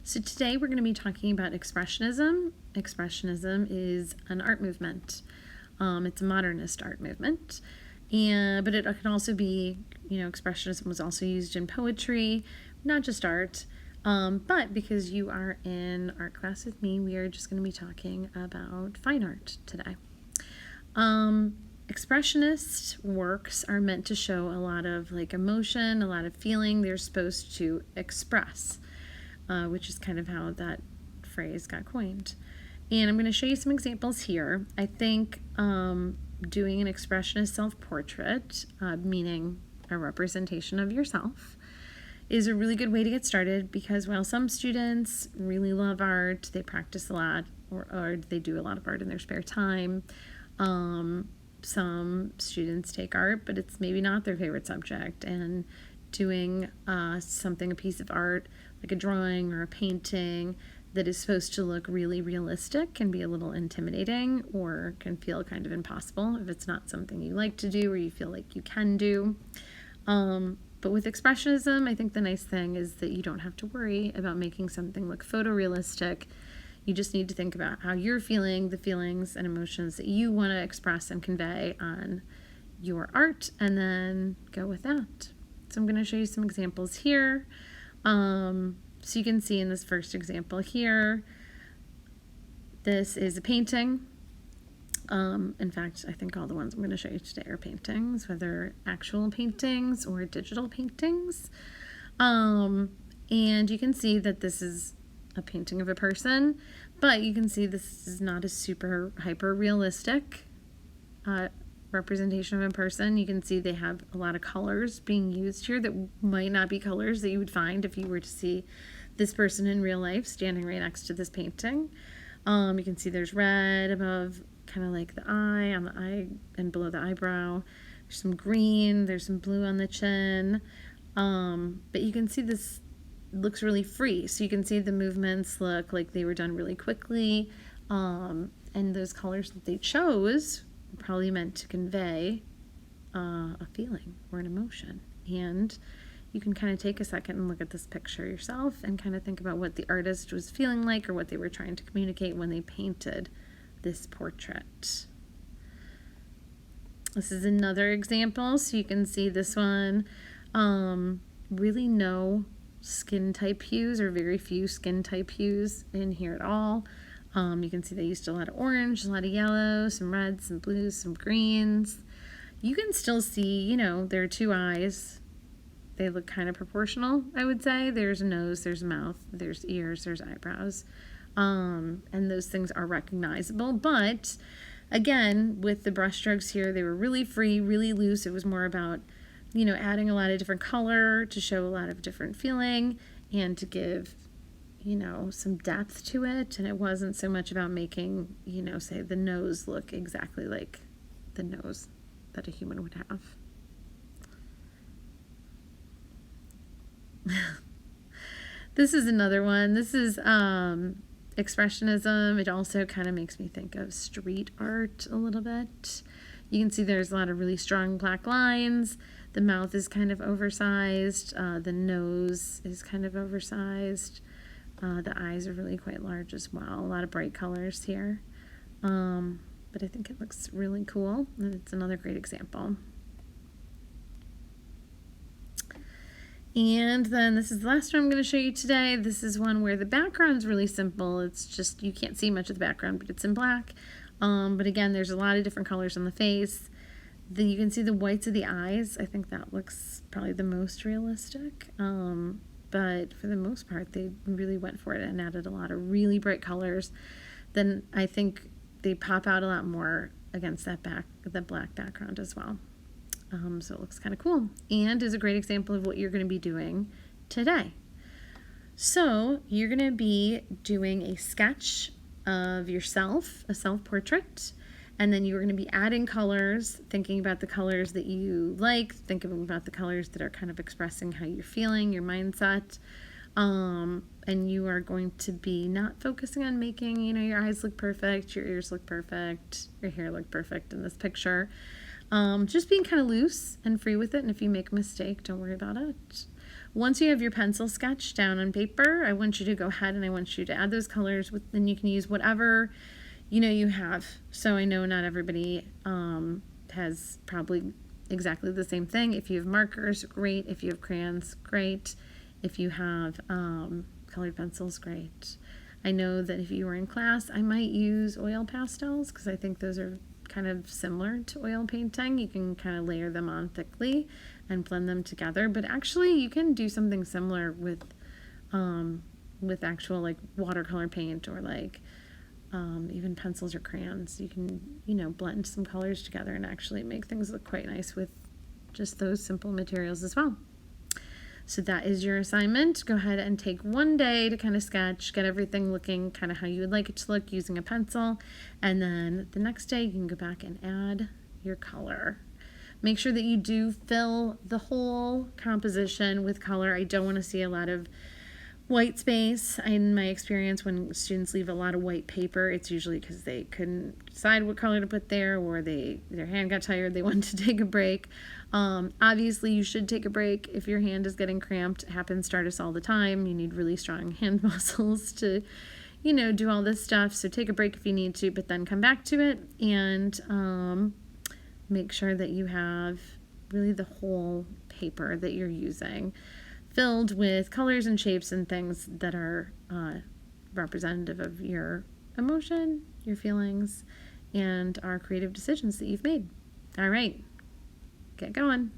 So today we're going to be talking about Expressionism. Expressionism is an art movement. It's a modernist art movement. But it can also be, Expressionism was also used in poetry, not just art. But because you are in art class with me, we are just going to be talking about fine art today. Expressionist works are meant to show a lot of emotion, a lot of feeling. They're supposed to express, which is kind of how that phrase got coined. And I'm going to show you some examples here. I think doing an expressionist self-portrait, meaning a representation of yourself, is a really good way to get started because while some students really love art, they practice a lot, or they do a lot of art in their spare time. Some students take art, but it's maybe not their favorite subject, and doing a piece of art, like a drawing or a painting, that is supposed to look really realistic can be a little intimidating or can feel kind of impossible if it's not something you like to do or you feel like you can do. But with Expressionism, I think the nice thing is that you don't have to worry about making something look photorealistic. You just need to think about how you're feeling, the feelings and emotions that you want to express and convey on your art, and then go with that. So I'm going to show you some examples here. So you can see in this first example here, this is a painting. In fact, I think all the ones I'm going to show you today are paintings, whether actual paintings or digital paintings. And you can see that this is a painting of a person, but you can see this is not a super hyper realistic representation of a person. You can see they have a lot of colors being used here that might not be colors that you would find if you were to see this person in real life standing right next to this painting. You can see there's red above kind of like the eye, on the eye and below the eyebrow. There's some green, there's some blue on the chin. But you can see this looks really free. So you can see the movements look like they were done really quickly. And those colors that they chose were probably meant to convey a feeling or an emotion. And you can kind of take a second and look at this picture yourself and kind of think about what the artist was feeling like or what they were trying to communicate when they painted this portrait. This is another example. So you can see this one, really no skin type hues or very few skin type hues in here at all. You can see they used a lot of orange, a lot of yellow, some reds, some blues, some greens. You can still see, there are two eyes. They look kind of proportional, I would say. There's a nose, there's a mouth, there's ears, there's eyebrows. And those things are recognizable. But again, with the brush strokes here, they were really free, really loose. It was more about, adding a lot of different color to show a lot of different feeling and to give, some depth to it. And it wasn't so much about making, say the nose look exactly like the nose that a human would have. This is another one. This is Expressionism. It also kind of makes me think of street art a little bit. You can see there's a lot of really strong black lines. The mouth is kind of oversized. The nose is kind of oversized. The eyes are really quite large as well. A lot of bright colors here. But I think it looks really cool. And it's another great example. And then this is the last one I'm going to show you today. This is one where the background's really simple. It's just, you can't see much of the background, but it's in black. But again, there's a lot of different colors on the face. You can see the whites of the eyes. I think that looks probably the most realistic. But for the most part, they really went for it and added a lot of really bright colors. Then I think they pop out a lot more against the black background as well. So it looks kind of cool and is a great example of what you're going to be doing today. So you're going to be doing a sketch of yourself, a self-portrait, and then you're going to be adding colors, thinking about the colors that you like, thinking about the colors that are kind of expressing how you're feeling, your mindset. And you are going to be not focusing on making, your eyes look perfect, your ears look perfect, your hair look perfect in this picture. Just being kind of loose and free with it, and if you make a mistake, don't worry about it. Once you have your pencil sketch down on paper, I want you to go ahead and I want you to add those colors and you can use whatever you have. So I know not everybody has probably exactly the same thing. If you have markers, great. If you have crayons, great. If you have colored pencils, great. I know that if you were in class, I might use oil pastels because I think those are kind of similar to oil painting. You can kind of layer them on thickly and blend them together, but actually you can do something similar with actual like watercolor paint or like even pencils or crayons. You can blend some colors together and actually make things look quite nice with just those simple materials as well. So that is your assignment. Go ahead and take one day to kind of sketch, get everything looking kind of how you would like it to look using a pencil. And then the next day you can go back and add your color. Make sure that you do fill the whole composition with color. I don't want to see a lot of white space. In my experience, when students leave a lot of white paper, it's usually because they couldn't decide what color to put there, or their hand got tired, they wanted to take a break. Obviously, you should take a break if your hand is getting cramped. It happens to artists all the time. You need really strong hand muscles to, do all this stuff. So take a break if you need to, but then come back to it and make sure that you have really the whole paper that you're using filled with colors and shapes and things that are representative of your emotion, your feelings, and our creative decisions that you've made. All right, get going.